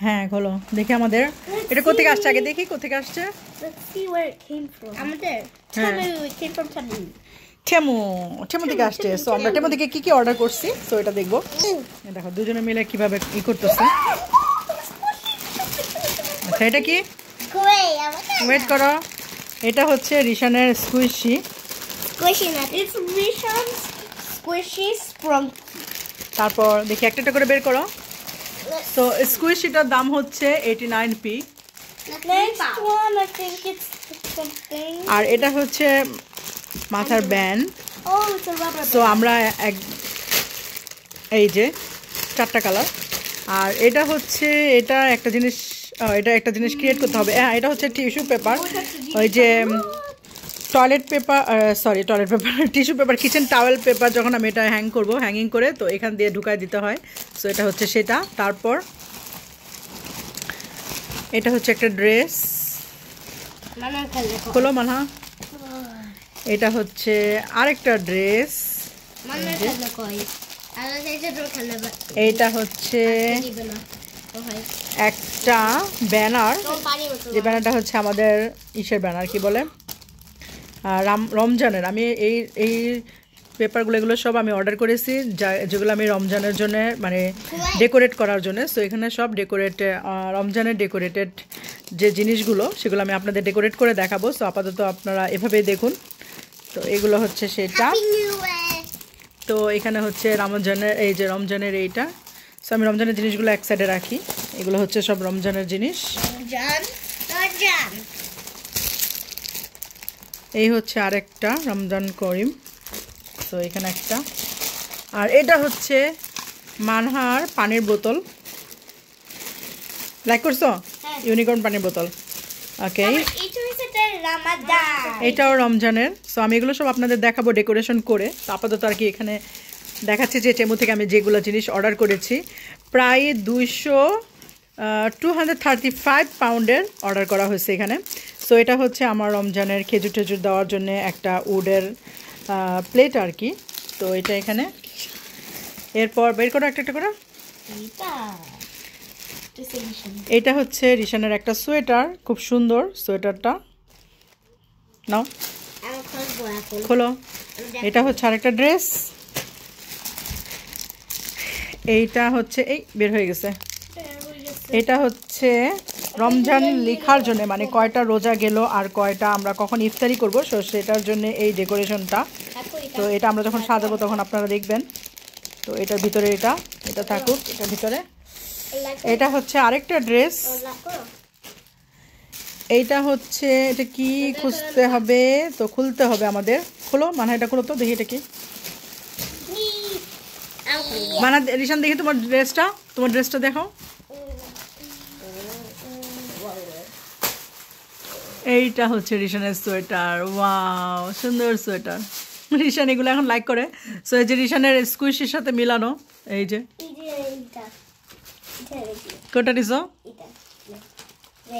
হ্যাঁ খোলো দেখি আমাদের এটা কোথা থেকে আসছে আগে দেখি কোথা থেকে আসছে Let's see where it came from. আমাদের Temu, it came from Temu. টেমু থেকে আসছে সো আমরা টেমু থেকে কি কি অর্ডার করছি সো এটা দেখবো দেখো দুজনে মিলে কিভাবে ই করতেছে আচ্ছা এটা কি ওয়েট করো এটা হচ্ছে রিশানের squishy It's Rishan's squishy sprunky. তারপর দেখি একটা একটা করে বের করো সো স্কুইশিটার দাম হচ্ছে 89p Next one, I think it's something. আর এটা হচ্ছে মাথার band Oh, it's a rubber so আমরা এই যে চারটা কালার আর এটা হচ্ছে এটা একটা জিনিস ক্রিয়েট করতে হবে হ্যাঁ এটা হচ্ছে টিস্যু পেপার ওই যে toilet paper tissue paper kitchen towel paper যখন আমি এটা হ্যাঙ্গিং করে তো এখান দিয়ে ঢুকায় দিতে হয় সো এটা হচ্ছে সেটা তারপর এটা হচ্ছে একটা ড্রেস খোলো মানহা এটা হচ্ছে আরেকটা ড্রেস এইটা হচ্ছে একটা ব্যানার যে ব্যানারটা হচ্ছে আমাদের ইসের ব্যানার কি বলে রমজানের আমি এই পেপারগুলো এগুলো সব আমি অর্ডার করেছি যেগুলো আমি রমজানের জন্য মানে ডেকোরেট করার জন্য সো এখানে সব রমজানের ডেকোরেটেড যে জিনিসগুলো সেগুলো আমি আপনাদের ডেকোরেট করে দেখাবো সো আপাতত আপনারা এভাবেই দেখুন তো এগুলো হচ্ছে সেটা তো এখানে হচ্ছে রমজানের এইটা সো আমি রমজানের জিনিসগুলো এক সাইডে রাখি এগুলো হচ্ছে সব রমজানের জিনিস এই হচ্ছে আরেকটা রমজান করিম তো এখানে একটা আর এটা হচ্ছে মানহার পানির বোতল লাইক করছো ইউনিকর্ন পানির বোতল ওকে এটাও রমজানের সো আমি এগুলো সব আপনাদের দেখাবো ডেকোরেশন করে তো আপাতত আর কি এখানে দেখাচ্ছি যে টেমু থেকে আমি যেগুলো জিনিস অর্ডার করেছি প্রায় 235 পাউন্ডের অর্ডার করা হয়েছে এখানে সো এটা হচ্ছে আমার রমজানের খেজুর টেজুর দেওয়ার জন্য একটা উডের প্লেট আর কি তো এটা এখানে এরপর বের করো একটা করে এটা হচ্ছে রিশানের একটা সোয়েটার খুব সুন্দর সোয়েটারটা নাও খোলো এটা হচ্ছে আরেকটা ড্রেস এইটা হচ্ছে এই বের হয়ে গেছে এটা হচ্ছে রমজান লেখার জন্য মানে কয়টা রোজা গেল আর কয়টা আমরা কখন ইফতারি করবো সো সেটার জন্য এই ডেকোরেশনটা তো এটা আমরা যখন সাজাবো তখন আপনারা দেখবেন তো এটার ভিতরে এটা থাকুক এটার ভিতরে এটা হচ্ছে আরেকটা ড্রেস এইটা হচ্ছে এটা কি খুঁজতে হবে তো খুলতে হবে আমাদের খোলো মানে এটা খোলো তো দেখি এটা কি মানে রিশান দেখি তোমার ড্রেসটা দেখো এইটা হচ্ছে রিশানের সোয়েটার ওয়াও সুন্দর সোয়েটার রিশান এগুলো এখন লাইক করে সো এই যে রিশানের স্কুইশের সাথে মিলানো এই যে কোটা নিছো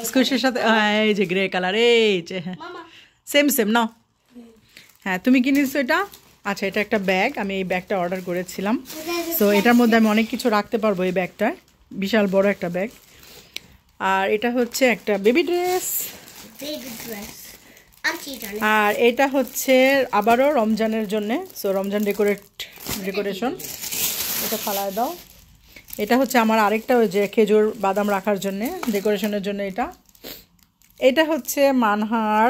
স্কুইশের সাথে এই যে গ্রে কালার এই যে হ্যাঁ সেম নাও হ্যাঁ তুমি কি নিছো এটা আচ্ছা এটা একটা ব্যাগ আমি এই ব্যাগটা অর্ডার করেছিলাম সো এটার মধ্যে আমি অনেক কিছু রাখতে পারবো এই ব্যাগটায় বিশাল বড় একটা ব্যাগ আর এটা হচ্ছে একটা বেবি ড্রেস আর এটা হচ্ছে আবারও রমজানের জন্য সো রমজান ডেকোরেশন এটা ফালায় দাও এটা হচ্ছে আমার আরেকটা ওই যে খেজুর বাদাম রাখার জন্য ডেকোরেশনের জন্য এটা হচ্ছে মানহার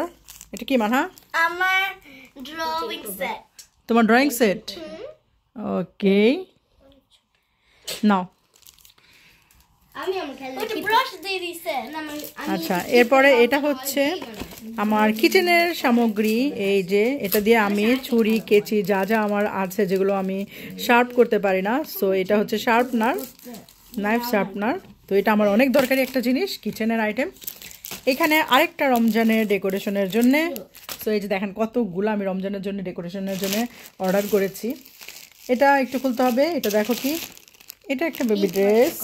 এটা কি মানহা আমার ড্রয়িং সেট তোমার ড্রয়িং সেট ওকে নাও আচ্ছা এরপরে এটা হচ্ছে আমার কিচেনের সামগ্রী এই যে এটা দিয়ে আমি ছুরি কেচি যা আমার আছে যেগুলো আমি শার্প করতে পারি না সো এটা হচ্ছে নাইফ শার্পনার তো এটা আমার অনেক দরকারি একটা জিনিস কিচেনের আইটেম এখানে আরেকটা রমজানের ডেকোরেশনের জন্য সো এই যে দেখেন কতগুলো আমি রমজানের জন্য ডেকোরেশনের জন্য অর্ডার করেছি এটা একটু খুলতে হবে এটা দেখো কি এটা একটা বেবি ড্রেস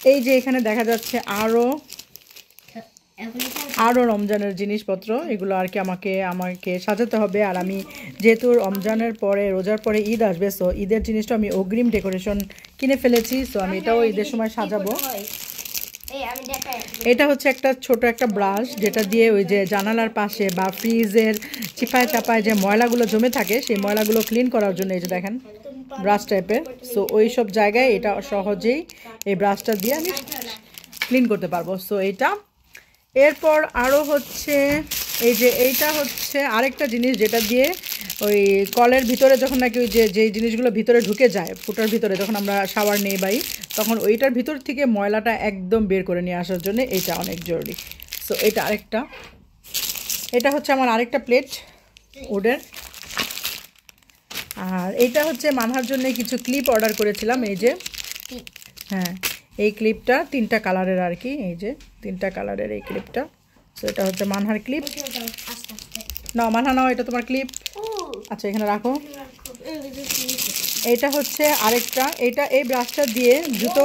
এই যে এখানে দেখা যাচ্ছে আরো রমজানের জিনিসপত্র এগুলো আর কি আমাকে সাজাতে হবে আর আমি যেহেতু রমজানের পরে রোজার পরে ঈদ আসবে সো ঈদের জিনিসটা আমি অগ্রিম ডেকোরেশন কিনে ফেলেছি সো আমি এটাও ঈদের সময় সাজাবো এটা হচ্ছে একটা ছোট একটা ব্রাশ, যেটা দিয়ে ওই যে জানালার পাশে বা ফ্রিজের চিপায় চাপায় যে ময়লাগুলো জমে থাকে সেই ময়লাগুলো ক্লিন করার জন্য এই যে দেখেন ব্রাশ টাইপের। সো ওই সব জায়গায় এটা সহজেই এই ব্রাশটা দিয়ে আমি ক্লিন করতে পারবো। সো এইটা, এরপর আরও হচ্ছে এই যে এইটা হচ্ছে আরেকটা জিনিস, যেটা দিয়ে ওই কলের ভিতরে যখন নাকি ওই যে জিনিসগুলো ভিতরে ঢুকে যায় ফুটার ভিতরে, যখন আমরা শাওয়ার নেই বাই, তখন ওইটার ভিতর থেকে ময়লাটা একদম বের করে নিয়ে আসার জন্য এটা অনেক জরুরি। সো এটা আরেকটা, এটা হচ্ছে আমার আরেকটা প্লেট ওডের। আর এটা হচ্ছে মানহার জন্য কিছু ক্লিপ অর্ডার করেছিলাম, এই যে হ্যাঁ এই ক্লিপটা 3টা কালারের আর কি, এই যে 3টা কালারের এই ক্লিপটা। সো এটা হচ্ছে মানহার ক্লিপ। নাও মানহা নাও, এটা তোমার ক্লিপ। আচ্ছা এখানে রাখো। এটা হচ্ছে আরেকটা, এটা এই ব্রাশটা দিয়ে জুতো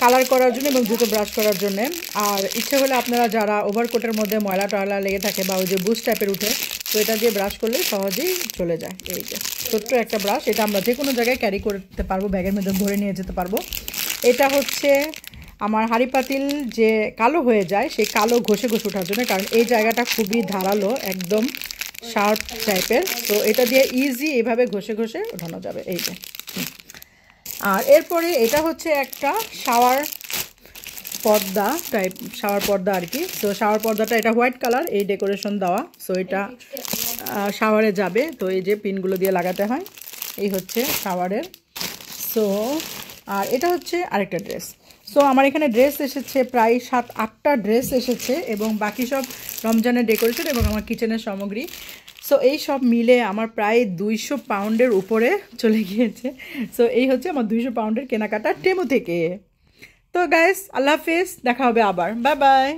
কালার করার জন্য এবং জুতো ব্রাশ করার জন্য। আর ইচ্ছে হলে আপনারা যারা ওভারকোটের মধ্যে ময়লা টয়লা লেগে থাকে বা ওই যে বুশ টাইপের উঠে, তো এটা দিয়ে ব্রাশ করলে সহজেই চলে যায়। এই যে ছোট্ট একটা ব্রাশ, এটা আমরা যে কোনো জায়গায় ক্যারি করতে পারবো, ব্যাগের মধ্যে ভরে নিয়ে যেতে পারবো। এটা হচ্ছে আমার হাঁড়ি পাতিল যে কালো হয়ে যায় সেই কালো ঘষে ঘষে ওঠার জন্য, কারণ এই জায়গাটা খুবই ধারালো, একদম শার্প টাইপের। তো এটা দিয়ে ইজি এভাবে ঘষে ঘষে ওঠানো যাবে, এই যে। আর এরপরে এটা হচ্ছে একটা শাওয়ার পর্দা টাইপ, শাওয়ার পর্দা আর কি। সো শাওয়ার পর্দাটা এটা হোয়াইট কালার, এই ডেকোরেশন দেওয়া। সো এটা শাওয়ারে যাবে, তো এই যে পিনগুলো দিয়ে লাগাতে হয়, এই হচ্ছে শাওয়ারের। সো আর এটা হচ্ছে আরেকটা ড্রেস। সো আমার এখানে ড্রেস এসেছে প্রায় 7-8টা ড্রেস এসেছে, এবং বাকি সব রমজানের ডেকোরেশন এবং আমার কিচেনের সামগ্রী। সো এই সব মিলে আমার প্রায় 200 পাউন্ডের উপরে চলে গিয়েছে। সো এই হচ্ছে আমার 200 পাউন্ডের কেনাকাটা টেমু থেকে। তো গাইস, আল্লাহ হাফেজ, দেখা হবে আবার, বাই বাই।